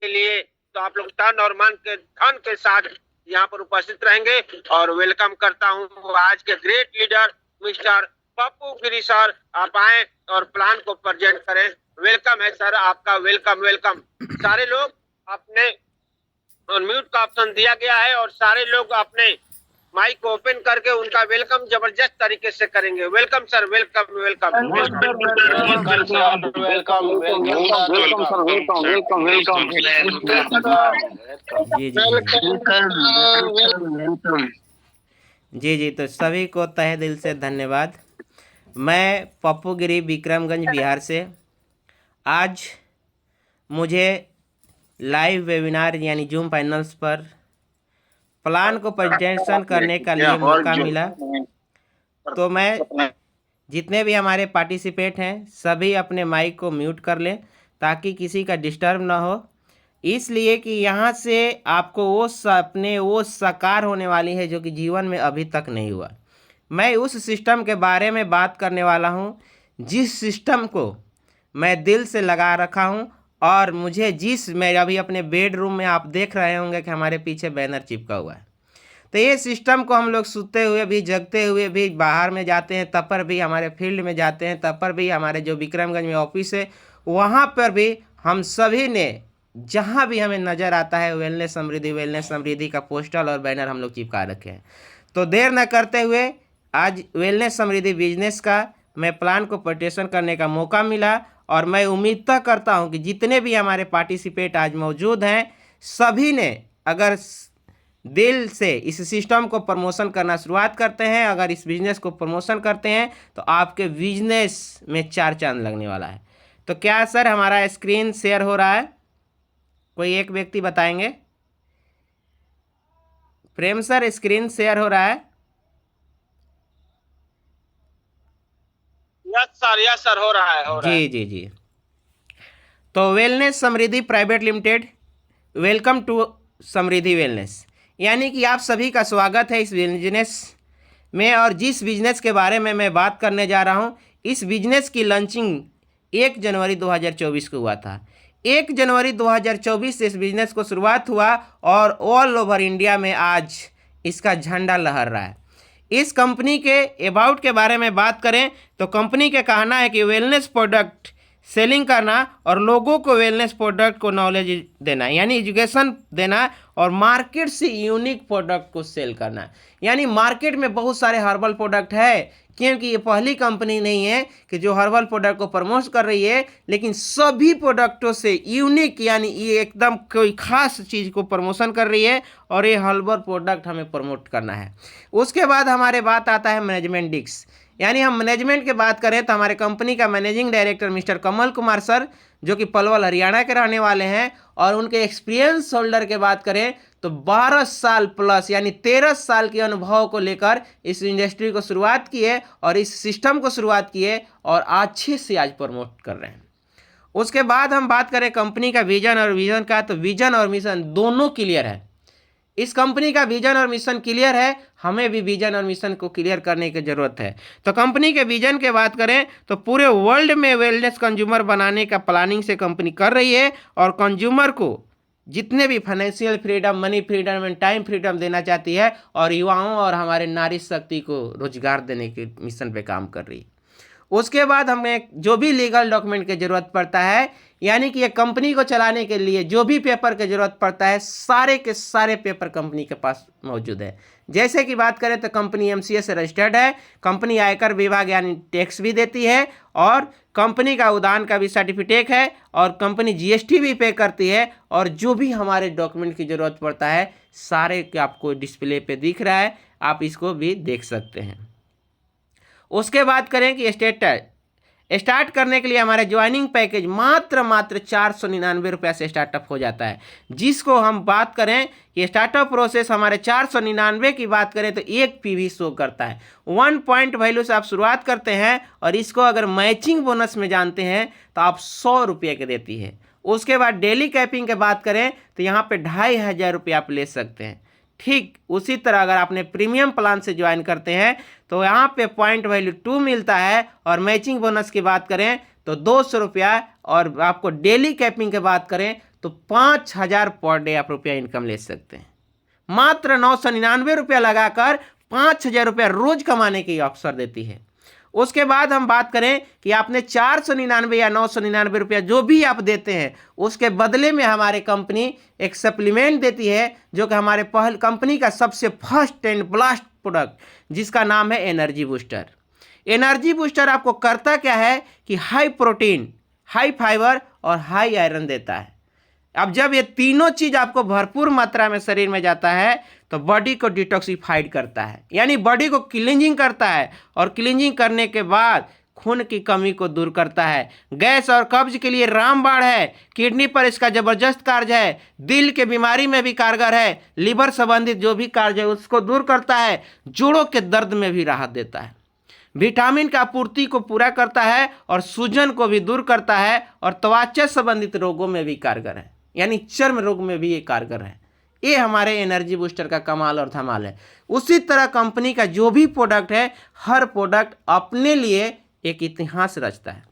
के लिए, तो आप लोग तन और मन के धन के साथ यहाँ पर उपस्थित रहेंगे। और वेलकम करता हूँ आज के ग्रेट लीडर मिस्टर पप्पू गिरी सर, आप आए और प्लान को प्रेजेंट करें। वेलकम है सर आपका, वेलकम वेलकम। सारे लोग अपने म्यूट का ऑप्शन दिया गया है और सारे लोग अपने माइक को ओपन करके उनका वेलकम जबरदस्त तरीके से करेंगे। वेलकम सर, वेलकम वेलकम जी। तो सभी को तहे दिल से धन्यवाद। मैं पप्पू गिरी विक्रमगंज बिहार से। आज मुझे लाइव वेबिनार यानी जूम पैनल्स पर प्लान को प्रेजेंटेशन करने का लिए मौका मिला। तो मैं जितने भी हमारे पार्टिसिपेट हैं सभी अपने माइक को म्यूट कर लें ताकि किसी का डिस्टर्ब ना हो, इसलिए कि यहाँ से आपको वो सपने वो साकार होने वाली है जो कि जीवन में अभी तक नहीं हुआ। मैं उस सिस्टम के बारे में बात करने वाला हूँ जिस सिस्टम को मैं दिल से लगा रखा हूँ और मुझे मैं अभी अपने बेडरूम में आप देख रहे होंगे कि हमारे पीछे बैनर चिपका हुआ है। तो ये सिस्टम को हम लोग सोते हुए भी, जगते हुए भी, बाहर में जाते हैं तब पर भी, हमारे फील्ड में जाते हैं तब पर भी, हमारे जो विक्रमगंज में ऑफिस है वहाँ पर भी हम सभी ने जहाँ भी हमें नज़र आता है वेलनेस समृद्धि का पोस्टर और बैनर हम लोग चिपका रखे हैं। तो देर न करते हुए आज वेलनेस समृद्धि बिजनेस का मैं प्लान को प्रेजेंटेशन करने का मौका मिला और मैं उम्मीद करता हूं कि जितने भी हमारे पार्टिसिपेट आज मौजूद हैं सभी ने अगर दिल से इस सिस्टम को प्रमोशन करना शुरुआत करते हैं, अगर इस बिजनेस को प्रमोशन करते हैं तो आपके बिजनेस में 4 चांद लगने वाला है। तो क्या सर हमारा स्क्रीन शेयर हो रहा है? कोई एक व्यक्ति बताएंगे? प्रेम सर स्क्रीन शेयर हो रहा है? यस सर हो रहा है जी। तो wellness Samriddhi private limited, welcome to Samriddhi wellness, यानी कि आप सभी का स्वागत है इस बिजनेस में। और जिस बिजनेस के बारे में मैं बात करने जा रहा हूं, इस बिजनेस की लॉन्चिंग 1 जनवरी 2024 को हुआ था। 1 जनवरी 2024 से इस बिजनेस को शुरुआत हुआ और ऑल ओवर इंडिया में आज इसका झंडा लहर रहा है। इस कंपनी के अबाउट के बारे में बात करें तो कंपनी का कहना है कि वेलनेस प्रोडक्ट सेलिंग करना और लोगों को वेलनेस प्रोडक्ट को नॉलेज देना, यानी एजुकेशन देना, और मार्केट से यूनिक प्रोडक्ट को सेल करना। यानी मार्केट में बहुत सारे हर्बल प्रोडक्ट है, क्योंकि ये पहली कंपनी नहीं है कि जो हर्बल प्रोडक्ट को प्रमोट कर रही है, लेकिन सभी प्रोडक्टों से यूनिक यानी ये एकदम कोई खास चीज़ को प्रमोशन कर रही है और ये हर्बल प्रोडक्ट हमें प्रमोट करना है। उसके बाद हमारे बात आता है मैनेजमेंट डिस्क, यानी हम मैनेजमेंट की बात करें तो हमारे कंपनी का managing director mister Kamal Kumar sir जो कि पलवल हरियाणा के रहने वाले हैं, और उनके एक्सपीरियंस होल्डर के बात करें तो 12 साल प्लस यानी 13 साल के अनुभव को लेकर इस इंडस्ट्री को शुरुआत की है और इस सिस्टम को शुरुआत की है और अच्छे से आज प्रमोट कर रहे हैं। उसके बाद हम बात करें कंपनी का विजन और विजन का, तो विजन और मिशन दोनों क्लियर है। इस कंपनी का विजन और मिशन क्लियर है, हमें भी विजन और मिशन को क्लियर करने की जरूरत है। तो कंपनी के विजन की बात करें तो पूरे वर्ल्ड में वेलनेस कंज्यूमर बनाने का प्लानिंग से कंपनी कर रही है और कंज्यूमर को जितने भी financial freedom, money freedom and time freedom देना चाहती है और युवाओं और हमारे नारी शक्ति को रोजगार देने के मिशन पे काम कर रही है। उसके बाद हमें जो भी लीगल डॉक्यूमेंट की ज़रूरत पड़ता है, यानी कि ये कंपनी को चलाने के लिए जो भी पेपर की ज़रूरत पड़ता है, सारे के सारे पेपर कंपनी के पास मौजूद है। जैसे कि बात करें तो कंपनी एमसीए से रजिस्टर्ड है, कंपनी आयकर विभाग यानी टैक्स भी देती है, और कंपनी का उड़ान का भी सर्टिफिकेट है, और कंपनी जीएसटी भी पे करती है, और जो भी हमारे डॉक्यूमेंट की ज़रूरत पड़ता है सारे के आपको डिस्प्ले पे दिख रहा है, आप इसको भी देख सकते हैं। उसके बाद करें कि स्टार्ट करने के लिए हमारे ज्वाइनिंग पैकेज मात्र 499 रुपये से स्टार्टअप हो जाता है, जिसको हम बात करें कि स्टार्टअप प्रोसेस हमारे 499 की बात करें तो 1 पीवी शो करता है। 1 पॉइंट वैल्यू से आप शुरुआत करते हैं और इसको अगर मैचिंग बोनस में जानते हैं तो आप 100 रुपये के देती है। उसके बाद डेली कैपिंग की बात करें तो यहाँ पे 2500 रुपये आप ले सकते हैं। ठीक उसी तरह अगर आपने प्रीमियम प्लान से ज्वाइन करते हैं तो यहाँ पे पॉइंट वैल्यू 2 मिलता है, और मैचिंग बोनस की बात करें तो 200 रुपया, और आपको डेली कैपिंग की बात करें तो 5,000 पर डे आप रुपया इनकम ले सकते हैं। मात्र 999 रुपया लगाकर 5,000 रुपया रोज कमाने की अवसर देती है। उसके बाद हम बात करें कि आपने 499 या 999 रुपया जो भी आप देते हैं, उसके बदले में हमारे कंपनी एक सप्लीमेंट देती है, जो कि हमारे कंपनी का सबसे फर्स्ट एंड ब्लास्ट प्रोडक्ट, जिसका नाम है एनर्जी बूस्टर। एनर्जी बूस्टर आपको करता क्या है कि हाई प्रोटीन, हाई फाइबर और हाई आयरन देता है। अब जब ये तीनों चीज आपको भरपूर मात्रा में शरीर में जाता है तो बॉडी को डिटॉक्सिफाइड करता है, यानी बॉडी को क्लींजिंग करता है, और क्लींजिंग करने के बाद खून की कमी को दूर करता है। गैस और कब्ज के लिए रामबाण है, किडनी पर इसका जबरदस्त कार्य है, दिल के बीमारी में भी कारगर है, लिवर संबंधित जो भी कार्य है उसको दूर करता है, जोड़ों के दर्द में भी राहत देता है, विटामिन का आपूर्ति को पूरा करता है और सूजन को भी दूर करता है, और त्वचा संबंधित रोगों में भी कारगर है, यानी चर्म रोग में भी ये कारगर है। ये हमारे एनर्जी बूस्टर का कमाल और धमाल है। उसी तरह कंपनी का जो भी प्रोडक्ट है, हर प्रोडक्ट अपने लिए एक इतिहास रचता है।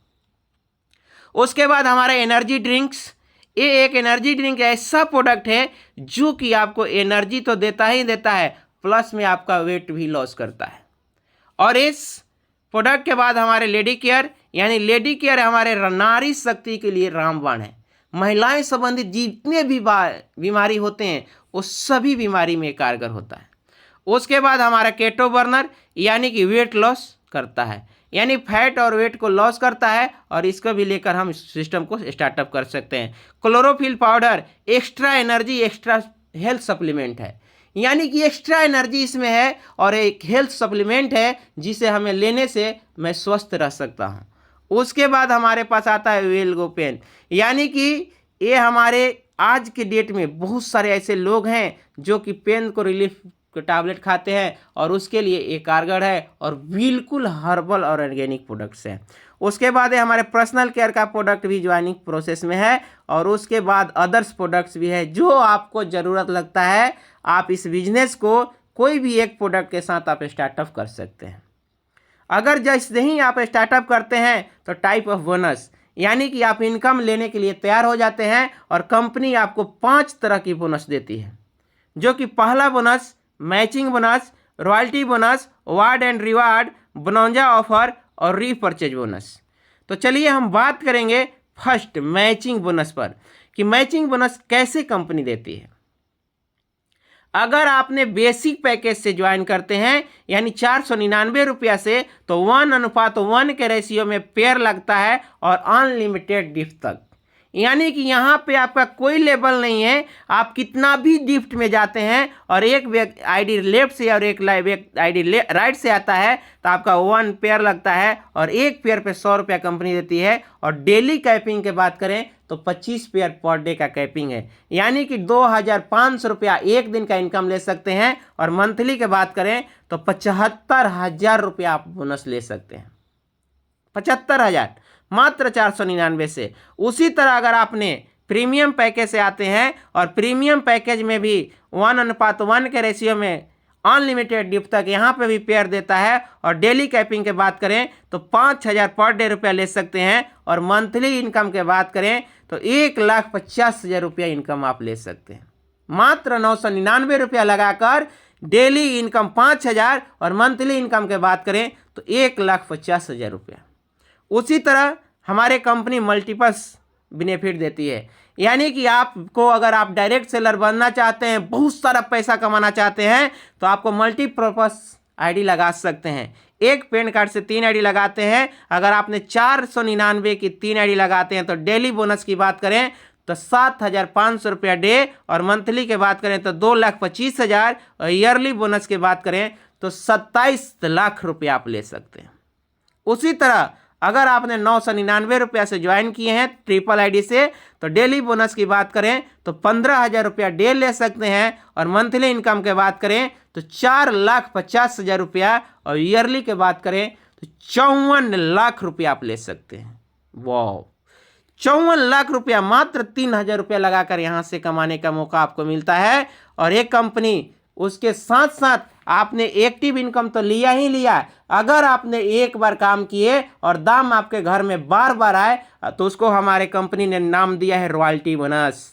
उसके बाद हमारा एनर्जी ड्रिंक्स, ये एक एनर्जी ड्रिंक ऐसा प्रोडक्ट है जो कि आपको एनर्जी तो देता ही देता है, प्लस में आपका वेट भी लॉस करता है। और इस प्रोडक्ट के बाद हमारे लेडी केयर, यानी लेडी केयर हमारे नारी शक्ति के लिए रामबाण है। महिलाएं संबंधित जितने भी बीमारी होते हैं वो सभी बीमारी में कारगर होता है। उसके बाद हमारा केटो बर्नर, यानी कि वेट लॉस करता है, यानी फैट और वेट को लॉस करता है, और इसको भी लेकर हम सिस्टम को स्टार्टअप कर सकते हैं। Chlorophyll powder extra energy, extra health supplement है, यानी कि एक्स्ट्रा एनर्जी इसमें है और एक हेल्थ सप्लीमेंट है जिसे हमें लेने से मैं स्वस्थ रह सकता हूँ। उसके बाद हमारे पास आता है वेलगो पेन, यानी कि ये हमारे आज के डेट में बहुत सारे ऐसे लोग हैं जो कि पेन को रिलीफ के टैबलेट खाते हैं, और उसके लिए ये कारगर है और बिल्कुल हर्बल और ऑर्गेनिक प्रोडक्ट्स हैं। उसके बाद ये हमारे पर्सनल केयर का प्रोडक्ट भी ज्वाइनिंग प्रोसेस में है, और उसके बाद अदर्स प्रोडक्ट्स भी है जो आपको ज़रूरत लगता है। आप इस बिजनेस को कोई भी एक प्रोडक्ट के साथ आप स्टार्टअप कर सकते हैं। अगर जैसे ही आप स्टार्टअप करते हैं तो टाइप ऑफ बोनस, यानी कि आप इनकम लेने के लिए तैयार हो जाते हैं, और कंपनी आपको 5 तरह की बोनस देती है, जो कि पहला bonus matching bonus, royalty bonus, award and reward, bonanza offer और रीपरचेज बोनस। तो चलिए हम बात करेंगे फर्स्ट मैचिंग बोनस पर, कि मैचिंग बोनस कैसे कंपनी देती है। अगर आपने बेसिक पैकेज से ज्वाइन करते हैं, यानी 499 रुपया से, तो 1:1 के रेशियो में पेयर लगता है और अनलिमिटेड गिफ्ट तक, यानी कि यहाँ पे आपका कोई लेबल नहीं है। आप कितना भी गिफ्ट में जाते हैं और एक आईडी लेफ्ट से और एक आईडी राइट से आता है, तो आपका 1 पेयर लगता है, और एक पेयर पे 100 रुपया कंपनी देती है। और डेली कैपिंग की बात करें तो 25 पेयर पर डे का कैपिंग है, यानी कि 2,500 रुपया एक दिन का इनकम ले सकते हैं। और मंथली की बात करें तो 75,000 रुपया आप बोनस ले सकते हैं, 75,000 मात्र 499 से। उसी तरह अगर आपने प्रीमियम पैकेज से आते हैं, और प्रीमियम पैकेज में भी 1:1 के रेशियो में अनलिमिटेड गिफ्ट तक यहाँ पे भी पेयर देता है, और डेली कैपिंग की बात करें तो 5,000 पर डे रुपया ले सकते हैं। और मंथली इनकम की बात करें तो 1,50,000 रुपया इनकम आप ले सकते हैं, मात्र 999 रुपया लगाकर। डेली इनकम 5,000 और मंथली इनकम की बात करें तो 1,50,000 रुपया। उसी तरह हमारे कंपनी मल्टीपल्स बेनिफिट देती है, यानी कि आपको अगर आप डायरेक्ट सेलर बनना चाहते हैं, बहुत सारा पैसा कमाना चाहते हैं, तो आपको मल्टीपर्पस आईडी लगा सकते हैं। एक पैन कार्ड से 3 आईडी लगाते हैं। अगर आपने 499 की 3 आईडी लगाते हैं तो डेली बोनस की बात करें तो 7,500 रुपया डे, और मंथली की बात करें तो 2,25,000, और ईयरली बोनस की बात करें तो 27 लाख रुपया आप ले सकते हैं। उसी तरह अगर आपने 999 रुपया से ज्वाइन किए हैं ट्रिपल आईडी से, तो डेली बोनस की बात करें तो 15,000 रुपया डे ले सकते हैं, और मंथली इनकम की बात करें तो 4,50,000 रुपया, और ईयरली की बात करें तो 54 लाख रुपया आप ले सकते हैं। वाह, 54 लाख रुपया मात्र 3,000 रुपया लगाकर यहाँ से कमाने का मौका आपको मिलता है। और एक कंपनी उसके साथ साथ आपने एक्टिव इनकम तो लिया ही लिया। अगर आपने एक बार काम किए और दाम आपके घर में बार बार आए तो उसको हमारे कंपनी ने नाम दिया है रॉयल्टी बोनस।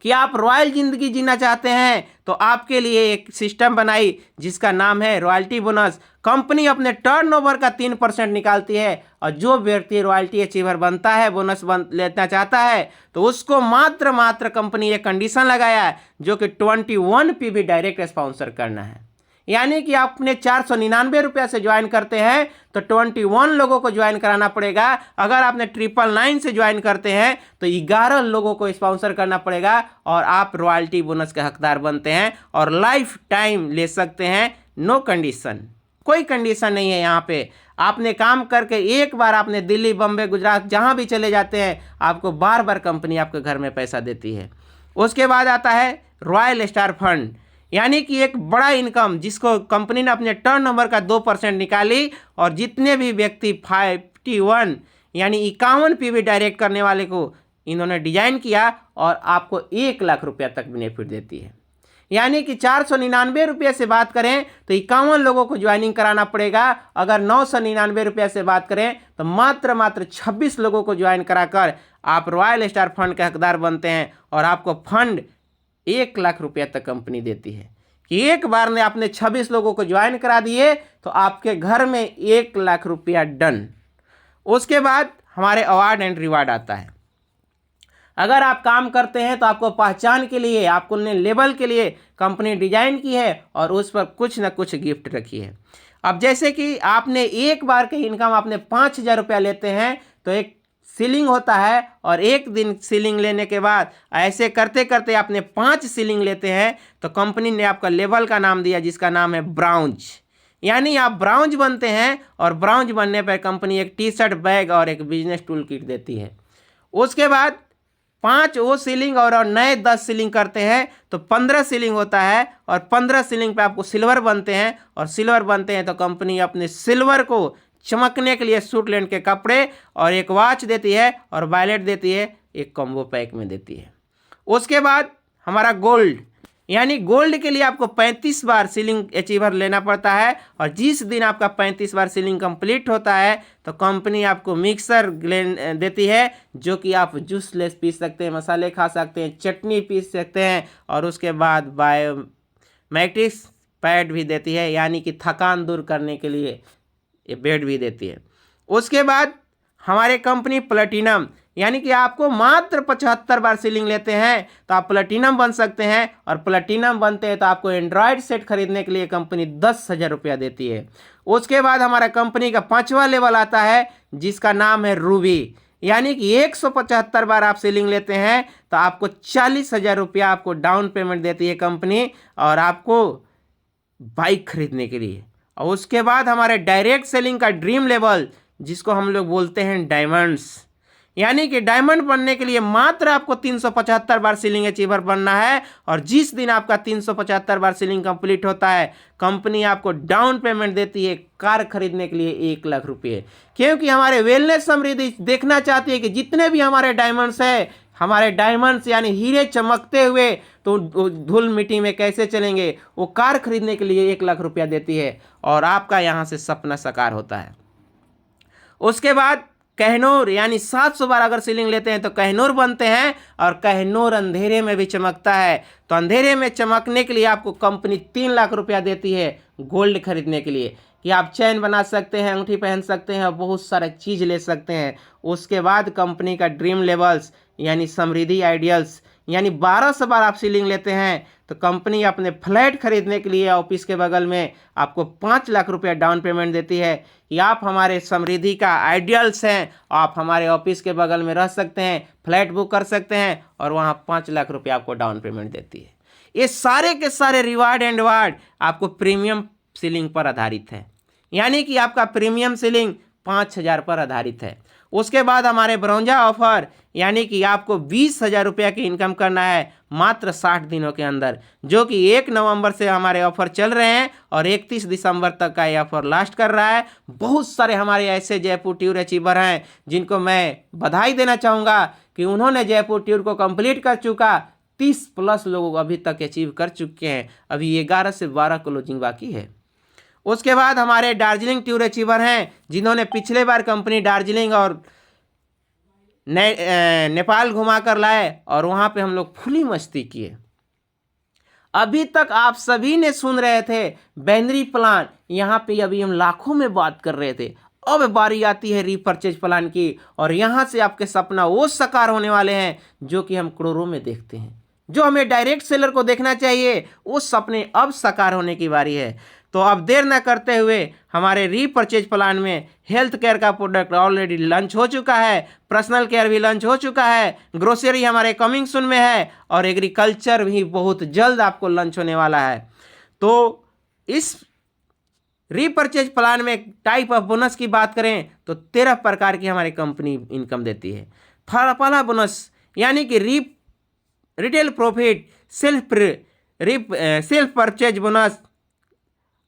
कि आप रॉयल जिंदगी जीना चाहते हैं तो आपके लिए एक सिस्टम बनाई जिसका नाम है रॉयल्टी बोनस। कंपनी अपने टर्नओवर का 3% निकालती है और जो व्यक्ति रॉयल्टी अचीवर बनता है, बोनस लेना चाहता है, तो उसको मात्र कंपनी एक कंडीशन लगाया है जो कि 21 PV डायरेक्ट स्पॉन्सर करना है। यानी कि आपने 499 रुपया से ज्वाइन करते हैं तो 21 लोगों को ज्वाइन कराना पड़ेगा। अगर आपने 999 से ज्वाइन करते हैं तो 11 लोगों को स्पॉन्सर करना पड़ेगा और आप रॉयल्टी बोनस के हकदार बनते हैं और लाइफ टाइम ले सकते हैं। नो कंडीशन, कोई कंडीशन नहीं है यहाँ पे। आपने काम करके एक बार आपने दिल्ली, बम्बई, गुजरात जहाँ भी चले जाते हैं, आपको बार बार कंपनी आपके घर में पैसा देती है। उसके बाद आता है रॉयल स्टार फंड, यानी कि एक बड़ा इनकम जिसको कंपनी ने अपने टर्नओवर का 2% निकाली और जितने भी व्यक्ति 51 यानी 51 PV डायरेक्ट करने वाले को इन्होंने डिजाइन किया और आपको 1 लाख रुपया तक बेनिफिट देती है। यानी कि 499 रुपये से बात करें तो 51 लोगों को ज्वाइनिंग कराना पड़ेगा। अगर 999 रुपये से बात करें तो मात्र 26 लोगों को ज्वाइन कराकर आप रॉयल स्टार फंड के हकदार बनते हैं और आपको फंड 1 लाख रुपया तक कंपनी देती है कि एक बार में आपने 26 लोगों को ज्वाइन करा दिए तो आपके घर में 1 लाख रुपया डन। उसके बाद हमारे अवार्ड एंड रिवार्ड आता है। अगर आप काम करते हैं तो आपको पहचान के लिए, आपको लेबल के लिए कंपनी डिजाइन की है और उस पर कुछ ना कुछ गिफ्ट रखी है। अब जैसे कि आपने एक बार की इनकम आपने 5,000 रुपया लेते हैं तो एक सीलिंग होता है और एक दिन सीलिंग लेने के बाद ऐसे करते करते आपने 5 सीलिंग लेते हैं तो कंपनी ने आपका लेवल का नाम दिया जिसका नाम है ब्राउंज। यानी आप ब्राउंज बनते हैं और ब्राउंज बनने पर कंपनी एक टी-शर्ट, बैग और एक बिजनेस टूल किट देती है। उसके बाद 5 वो सीलिंग और नए 10 सीलिंग करते हैं तो 15 सीलिंग होता है और 15 सीलिंग पे आपको सिल्वर बनते हैं और सिल्वर बनते हैं तो कंपनी अपने सिल्वर को चमकने के लिए सूटलैंड के कपड़े और एक वॉच देती है और वॉलेट देती है, एक कॉम्बो पैक में देती है। उसके बाद हमारा गोल्ड, यानी गोल्ड के लिए आपको 35 बार सीलिंग अचीवर लेना पड़ता है और जिस दिन आपका 35 बार सीलिंग कंप्लीट होता है तो कंपनी आपको मिक्सर देती है जो कि आप जूस ले पी सकते हैं, मसाले खा सकते हैं, चटनी पी सकते हैं और उसके बाद बायोमेट्रिक्स पैड भी देती है, यानी कि थकान दूर करने के लिए ये बेड भी देती है। उसके बाद हमारे कंपनी प्लेटिनम, यानी कि आपको मात्र 75 बार सीलिंग लेते हैं तो आप प्लेटिनम बन सकते हैं और प्लेटिनम बनते हैं तो आपको एंड्रॉयड सेट खरीदने के लिए कंपनी 10,000 रुपया देती है। उसके बाद हमारा कंपनी का 5वां लेवल आता है जिसका नाम है रूबी, यानी कि 175 बार आप सीलिंग लेते हैं तो आपको 40,000 रुपया आपको डाउन पेमेंट देती है कंपनी और आपको बाइक खरीदने के लिए। और उसके बाद हमारे डायरेक्ट सेलिंग का ड्रीम लेवल जिसको हम लोग बोलते हैं डायमंड्स, यानी कि डायमंड बनने के लिए मात्र आपको 375 बार सीलिंग अचीवर बनना है और जिस दिन आपका 375 बार सीलिंग कंप्लीट होता है कंपनी आपको डाउन पेमेंट देती है कार खरीदने के लिए 1 लाख रुपये। क्योंकि हमारे वेलनेस समृद्धि देखना चाहती है कि जितने भी हमारे डायमंड्स है, हमारे डायमंड्स यानी हीरे चमकते हुए तो धूल मिट्टी में कैसे चलेंगे, वो कार खरीदने के लिए 1 लाख रुपया देती है और आपका यहाँ से सपना साकार होता है। उसके बाद कहनूर, यानी 700 बार अगर सीलिंग लेते हैं तो कहनूर बनते हैं और कहनूर अंधेरे में भी चमकता है तो अंधेरे में चमकने के लिए आपको कंपनी 3 लाख रुपया देती है गोल्ड खरीदने के लिए कि आप चैन बना सकते हैं, अंगूठी पहन सकते हैं और बहुत सारा चीज़ ले सकते हैं। उसके बाद कंपनी का ड्रीम लेवल्स यानी समृद्धि आइडियल्स, यानी 1200 बार आप सीलिंग लेते हैं तो कंपनी अपने फ्लैट खरीदने के लिए ऑफिस के बगल में आपको 5 लाख रुपया डाउन पेमेंट देती है कि आप हमारे समृद्धि का आइडियल्स हैं, आप हमारे ऑफिस के बगल में रह सकते हैं, फ्लैट बुक कर सकते हैं और वहाँ 5 लाख रुपया आपको डाउन पेमेंट देती है। ये सारे के सारे रिवार्ड एंड वार्ड आपको प्रीमियम सीलिंग पर आधारित है, यानी कि आपका प्रीमियम सीलिंग 5,000 पर आधारित है। उसके बाद हमारे ब्रोंजा ऑफर, यानी कि आपको 20,000 रुपया की इनकम करना है मात्र 60 दिनों के अंदर, जो कि 1 नवंबर से हमारे ऑफर चल रहे हैं और 31 दिसंबर तक का ये ऑफर लास्ट कर रहा है। बहुत सारे हमारे ऐसे जयपुर टूर अचीवर हैं जिनको मैं बधाई देना चाहूँगा कि उन्होंने जयपुर टूर को कंप्लीट कर चुका 30+ लोग अभी तक अचीव कर चुके हैं। अभी 11 से 12 क्लोजिंग बाकी है। उसके बाद हमारे दार्जिलिंग टूर अचीवर हैं, जिन्होंने पिछले बार कंपनी दार्जिलिंग और नेपाल घुमा कर लाए और वहाँ पे हम लोग फुली मस्ती किए। अभी तक आप सभी ने सुन रहे थे बाइनरी प्लान, यहाँ पे अभी हम लाखों में बात कर रहे थे। अब बारी आती है रीपर्चेज प्लान की, और यहाँ से आपके सपना वो साकार होने वाले हैं जो कि हम करोड़ों में देखते हैं। जो हमें डायरेक्ट सेलर को देखना चाहिए, वो सपने अब साकार होने की बारी है। तो अब देर न करते हुए हमारे रीपर्चेज प्लान में हेल्थ केयर का प्रोडक्ट ऑलरेडी लॉन्च हो चुका है, पर्सनल केयर भी लॉन्च हो चुका है, ग्रोसरी हमारे कमिंग सून में है, और एग्रीकल्चर भी बहुत जल्द आपको लॉन्च होने वाला है। तो इस रीपर्चेज प्लान में टाइप ऑफ बोनस की बात करें तो 13 प्रकार की हमारी कंपनी इनकम देती है। पहला बोनस यानी कि retail profit, self purchase bonus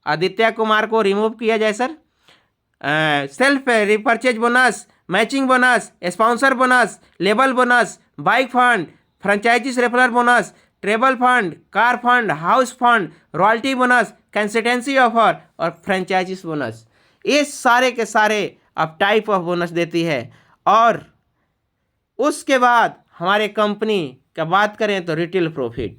Aditya Kumar को रिमूव किया जाए sir. Self repurchase bonus, matching bonus, sponsor bonus, label bonus, bike fund, franchises referral bonus, travel fund, car fund, house fund, royalty bonus, consultancy offer और franchises bonus, ये सारे के सारे अब type of bonus देती है। और उसके बाद हमारे कंपनी का बात करें तो रिटेल प्रॉफिट,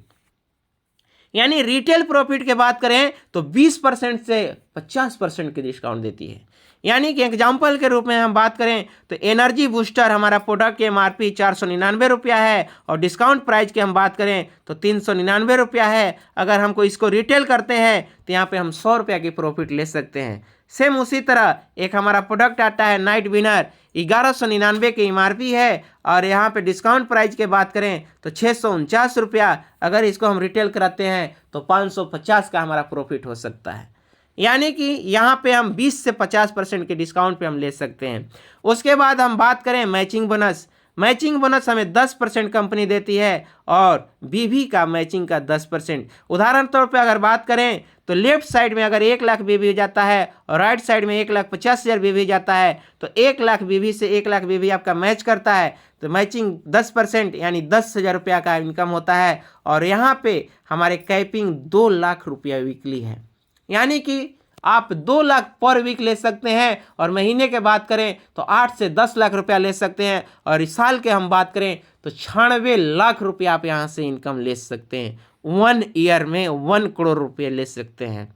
यानी रिटेल प्रॉफिट की बात करें तो 20% से 50% की डिस्काउंट देती है। यानी कि एग्जाम्पल के रूप में हम बात करें तो एनर्जी बूस्टर हमारा प्रोडक्ट के MRP 499 रुपया है, और डिस्काउंट प्राइस की हम बात करें तो 399 रुपया है। अगर हमको इसको रिटेल करते हैं तो यहाँ पे हम 100 रुपया की प्रॉफिट ले सकते हैं। सेम उसी तरह एक हमारा प्रोडक्ट आता है नाइट विनर, 1199 की MRP है, और यहाँ पे डिस्काउंट प्राइस की बात करें तो 649 रुपया। अगर इसको हम रिटेल कराते हैं तो 550 का हमारा प्रॉफिट हो सकता है। यानी कि यहाँ पे हम 20 से 50% के डिस्काउंट पे हम ले सकते हैं। उसके बाद हम बात करें मैचिंग बोनस, मैचिंग बोनस हमें 10% कंपनी देती है, और बीवी का मैचिंग का 10%। उदाहरण तौर पे अगर बात करें तो लेफ्ट साइड में अगर 1 लाख बीवी जाता है और राइट साइड में 1,50,000 बीवी जाता है, तो 1 लाख बीवी से 1 लाख बीवी आपका मैच करता है, तो मैचिंग 10% यानी 10,000 रुपया का इनकम होता है। और यहाँ पे हमारे कैपिंग 2 लाख रुपया वीकली है, यानी कि आप 2 लाख पर वीक ले सकते हैं, और महीने के बात करें तो 8 से 10 लाख रुपया ले सकते हैं, और इस साल के हम बात करें तो 96 लाख रुपया आप यहाँ से इनकम ले सकते हैं। 1 ईयर में 1 करोड़ रुपये ले सकते हैं।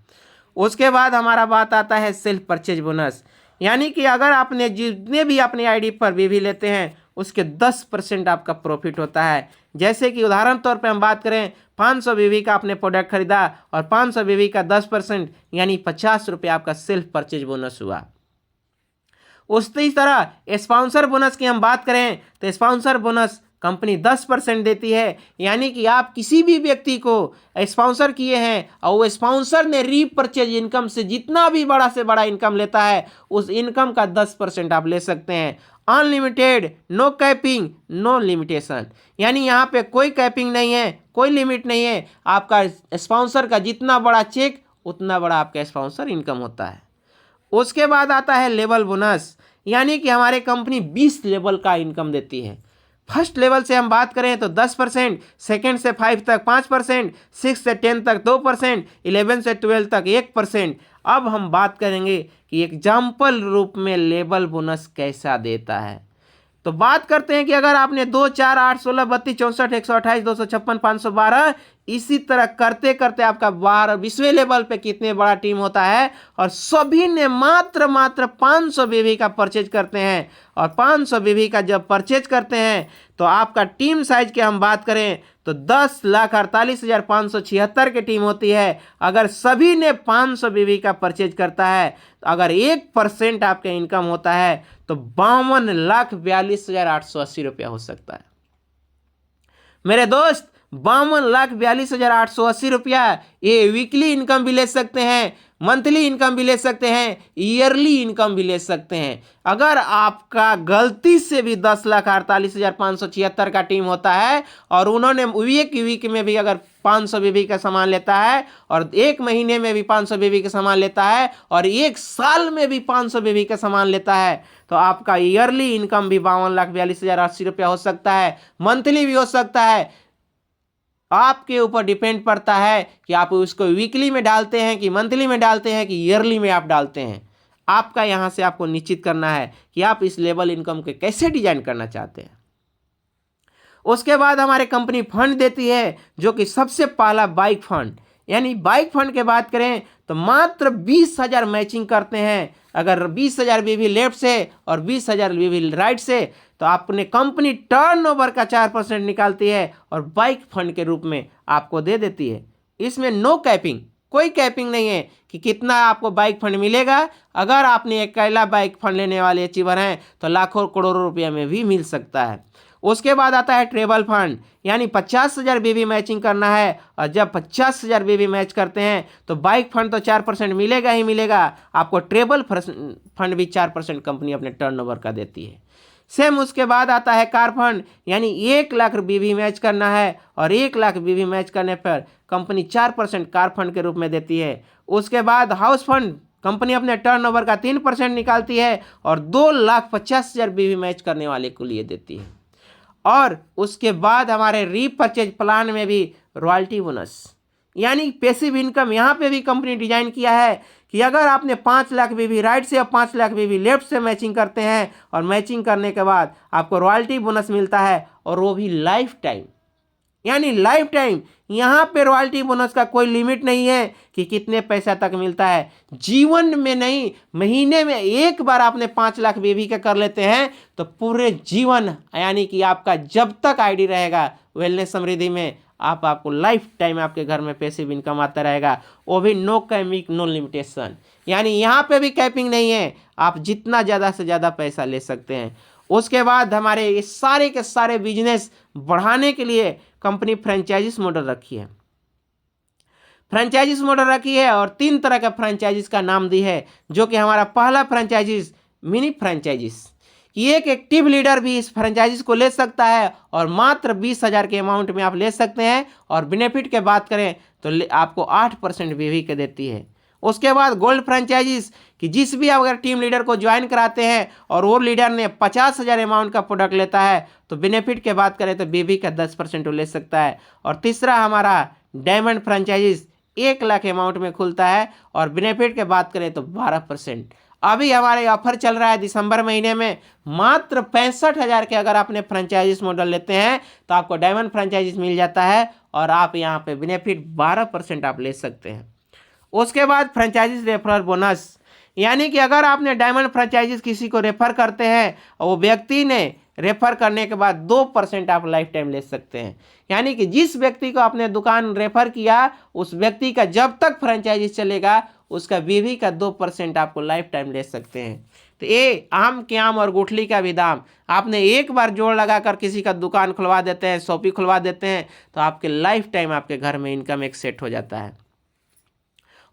उसके बाद हमारा बात आता है सेल्फ परचेज बोनस, यानी कि अगर आपने जितने भी अपनी आईडी पर बीवी लेते हैं उसके 10% आपका प्रॉफिट होता है। जैसे कि उदाहरण तौर पे हम बात करें 500 बीवी का आपने प्रोडक्ट खरीदा और 500 बीवी का 10% यानी 50 रुपये आपका सेल्फ परचेज बोनस हुआ। उसी तरह स्पॉन्सर बोनस की हम बात करें तो स्पॉन्सर बोनस कंपनी 10% देती है, यानी कि आप किसी भी व्यक्ति को स्पॉन्सर किए हैं और वो स्पॉन्सर ने रीपर्चेज इनकम से जितना भी बड़ा से बड़ा इनकम लेता है उस इनकम का 10% आप ले सकते हैं। Unlimited, no capping, no limitation, यानी यहाँ पे कोई कैपिंग नहीं है, कोई लिमिट नहीं है। आपका स्पॉन्सर का जितना बड़ा चेक उतना बड़ा आपका स्पॉन्सर इनकम होता है। उसके बाद आता है लेवल बोनस, यानी कि हमारे कंपनी 20 लेवल का इनकम देती है। फर्स्ट लेवल से हम बात करें तो 10%, सेकेंड से 5 तक 5%, 6 से 10 तक 2%, 11 से 12 तक 1%। अब हम बात करेंगे कि एग्जाम्पल रूप में लेवल बोनस कैसा देता है। तो बात करते हैं कि अगर आपने 2, 4, 8, 16, 32, 64, 128, 256, 512 इसी तरह करते करते आपका 20वें लेवल पे कितने बड़ा टीम होता है, और सभी ने मात्र 500 बीवी का परचेज करते हैं। और 500 बीवी का जब परचेज करते हैं तो आपका टीम साइज की हम बात करें तो 10,48,576 की टीम होती है। अगर सभी ने 500 बीवी का परचेज करता है तो अगर 1% आपका इनकम होता है तो 52,42,880 रुपया हो सकता है। मेरे दोस्त 52,42,880 रुपया ये वीकली इनकम भी ले सकते हैं, मंथली इनकम भी ले सकते हैं, ईयरली इनकम भी ले सकते हैं। अगर आपका गलती से भी 10,48,576 का टीम होता है और उन्होंने एक वीक में भी अगर 500 बीबी का सामान लेता है और 1 महीने में भी 500 बीबी का सामान लेता है और 1 साल में भी 500 बीबी का सामान लेता है तो आपका ईयरली इनकम भी 52,42,080 रुपया हो सकता है, मंथली भी हो सकता है। आपके ऊपर डिपेंड पड़ता है कि आप उसको वीकली में डालते हैं कि मंथली में डालते हैं कि ईयरली में आप डालते हैं। आपका यहाँ से आपको निश्चित करना है कि आप इस लेवल इनकम के कैसे डिजाइन करना चाहते हैं। उसके बाद हमारे कंपनी फंड देती है, जो कि सबसे पहला बाइक फंड। यानी बाइक फंड के बात करें तो मात्र 20,000 मैचिंग करते हैं। अगर 20,000 बीवी लेफ्ट से और 20,000 बीवी राइट से, तो आपने कंपनी टर्नओवर का 4% निकालती है और बाइक फंड के रूप में आपको दे देती है। इसमें नो कैपिंग, कोई कैपिंग नहीं है कि कितना आपको बाइक फंड मिलेगा। अगर आपने अकेला बाइक फंड लेने वाले अचीवर हैं तो लाखों करोड़ों रुपये में भी मिल सकता है। उसके बाद आता है ट्रेबल फंड, यानी 50,000 बीवी मैचिंग करना है, और जब 50,000 बीवी मैच करते हैं तो बाइक फंड तो 4% मिलेगा ही मिलेगा, आपको ट्रेबल फंड भी 4% कंपनी अपने टर्नओवर का देती है। सेम उसके बाद आता है कार फंड, यानी 1 लाख बीवी मैच करना है और 1 लाख बीवी मैच करने पर कंपनी 4% कार फंड के रूप में देती है। उसके बाद हाउस फंड, कंपनी अपने टर्नओवर का 3% निकालती है और 2,50,000 बीवी मैच करने वाले को लिए देती है। और उसके बाद हमारे रीपरचेज प्लान में भी रॉयल्टी बोनस, यानी पैसिव इनकम, यहाँ पे भी कंपनी डिजाइन किया है कि अगर आपने 5 लाख बीवी राइट से और 5 लाख बीवी लेफ्ट से मैचिंग करते हैं और मैचिंग करने के बाद आपको रॉयल्टी बोनस मिलता है, और वो भी लाइफ टाइम, यानी लाइफ टाइम। यहाँ पे रॉयल्टी बोनस का कोई लिमिट नहीं है कि कितने पैसा तक मिलता है, जीवन में नहीं, महीने में एक बार आपने 5 लाख बीवी का कर लेते हैं तो पूरे जीवन, यानी कि आपका जब तक आईडी रहेगा वेलनेस समृद्धि में, आपको लाइफ टाइम आपके घर में पैसिव इनकम आता रहेगा, वो भी नो कैपिंग नो लिमिटेशन। यानी यहाँ पे भी कैपिंग नहीं है, आप जितना ज़्यादा से ज़्यादा पैसा ले सकते हैं। उसके बाद हमारे ये सारे के सारे बिजनेस बढ़ाने के लिए कंपनी फ्रेंचाइजिस मॉडल रखी है। फ्रेंचाइजिस मॉडल रखी है और 3 तरह के फ्रेंचाइजिस का नाम दी है, जो कि हमारा पहला फ्रेंचाइजिस मिनी फ्रेंचाइजिस, कि एक एक्टिव लीडर भी इस फ्रेंचाइजिस को ले सकता है और मात्र 20,000 के अमाउंट में आप ले सकते हैं, और बेनिफिट के बात करें तो आपको 8% बीवी के देती है। उसके बाद गोल्ड फ्रेंचाइजिस, कि जिस भी अगर टीम लीडर को ज्वाइन कराते हैं और वो लीडर ने 50,000 अमाउंट का प्रोडक्ट लेता है तो बेनिफिट के बात करें तो बीवी का 10% ले सकता है। और तीसरा हमारा डायमंड फ्रेंचाइजिस 1 लाख अमाउंट में खुलता है और बेनिफिट के बात करें तो 12%। अभी हमारे ऑफर चल रहा है दिसंबर महीने में, मात्र 65,000 के अगर आपने फ्रेंचाइजिस मॉडल लेते हैं तो आपको डायमंड फ्रेंचाइजिस मिल जाता है और आप यहाँ पे बेनिफिट 12% आप ले सकते हैं। उसके बाद फ्रेंचाइजिस रेफरल बोनस, यानी कि अगर आपने डायमंड फ्रेंचाइजिस किसी को रेफर करते हैं और वो व्यक्ति ने रेफर करने के बाद 2% आप लाइफ टाइम ले सकते हैं। यानी कि जिस व्यक्ति को आपने दुकान रेफर किया उस व्यक्ति का जब तक फ्रेंचाइजिस चलेगा उसका बीवी का 2% आपको लाइफ टाइम ले सकते हैं। तो ये आम के आम और गुठली का भी दाम, आपने एक बार जोड़ लगाकर किसी का दुकान खुलवा देते हैं, शॉपी खुलवा देते हैं, तो आपके लाइफ टाइम आपके घर में इनकम एक सेट हो जाता है।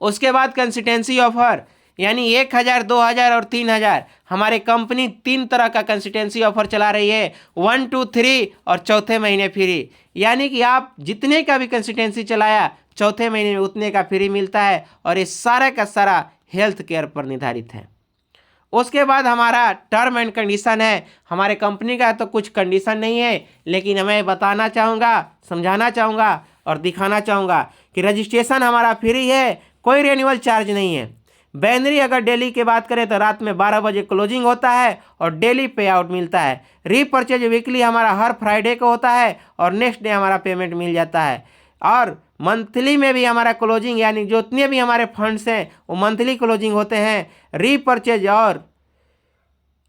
उसके बाद कंसिस्टेंसी ऑफर, यानी 1,000, 2,000 और 3,000, हमारे कंपनी 3 तरह का कंसिस्टेंसी ऑफर चला रही है, 1, 2, 3 और चौथे महीने फ्री। यानी कि आप जितने का भी कंसिस्टेंसी चलाया चौथे महीने में उतने का फ्री मिलता है, और ये सारा का सारा हेल्थ केयर पर निर्धारित है। उसके बाद हमारा टर्म एंड कंडीशन है, हमारे कंपनी का तो कुछ कंडीशन नहीं है, लेकिन मैं बताना चाहूँगा, समझाना चाहूँगा और दिखाना चाहूँगा कि रजिस्ट्रेशन हमारा फ्री है, कोई रिन्यूअल चार्ज नहीं है। बैनरी अगर डेली की बात करें तो रात में 12 बजे क्लोजिंग होता है और डेली पे आउट मिलता है। रीपरचेज वीकली हमारा हर फ्राइडे को होता है और नेक्स्ट डे हमारा पेमेंट मिल जाता है। और मंथली में भी हमारा क्लोजिंग, यानी जितने भी हमारे फंड्स हैं वो मंथली क्लोजिंग होते हैं। रीपरचेज और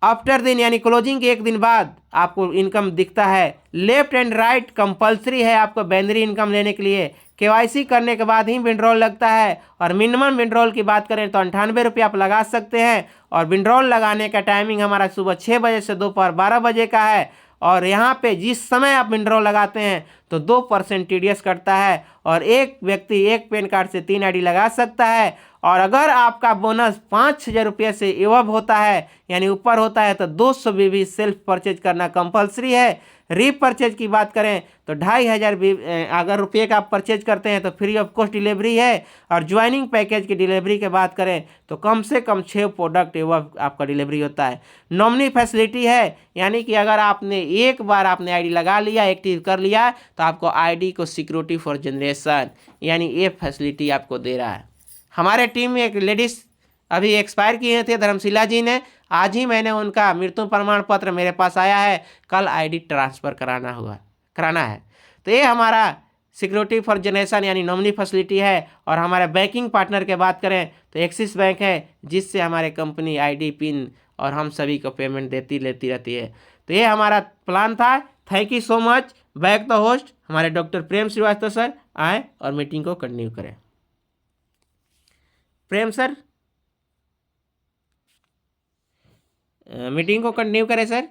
आफ्टर दिन, यानी क्लोजिंग के 1 दिन बाद आपको इनकम दिखता है। लेफ्ट एंड राइट कंपलसरी है आपको बैनरी इनकम लेने के लिए, केवाईसी करने के बाद ही विड्रॉल लगता है। और मिनिमम विड्रॉल की बात करें तो 98 रुपये आप लगा सकते हैं, और विड्रॉल लगाने का टाइमिंग हमारा सुबह 6 बजे से दोपहर 12 बजे का है। और यहाँ पे जिस समय आप विड्रॉल लगाते हैं तो 2% TDS कटता है, और एक व्यक्ति एक पैन कार्ड से 3 ID लगा सकता है। और अगर आपका बोनस 5,000 रुपये से एवब होता है, यानी ऊपर होता है, तो 200 बीवी सेल्फ परचेज करना कंपलसरी है। रीपरचेज की बात करें तो 2500 अगर रुपये का आप परचेज करते हैं तो फ्री ऑफ कॉस्ट डिलीवरी है। और ज्वाइनिंग पैकेज की डिलीवरी की बात करें तो कम से कम 6 प्रोडक्ट वह आपका डिलीवरी होता है। नॉमिनी फैसिलिटी है, यानी कि अगर आपने एक बार आपने आईडी लगा लिया, एक्टिव कर लिया, तो आपको आईडी को सिक्योरिटी फॉर जनरेशन यानी ये फैसिलिटी आपको दे रहा है। हमारे टीम में एक लेडीज़ अभी एक्सपायर किए थे, धर्मशिला जी ने। आज ही मैंने उनका मृत्यु प्रमाण पत्र मेरे पास आया है, कल आईडी ट्रांसफ़र कराना है। तो ये हमारा सिक्योरिटी फॉर जनरेशन यानी नॉमिनी फैसिलिटी है। और हमारे बैंकिंग पार्टनर के बात करें तो एक्सिस बैंक है, जिससे हमारे कंपनी आईडी पिन और हम सभी को पेमेंट लेती रहती है। तो ये हमारा प्लान था। Thank you so much. Back the host हमारे डॉक्टर प्रेम श्रीवास्तव सर आए और मीटिंग को कंटिन्यू करें। प्रेम सर मीटिंग को कंटिन्यू करें सर।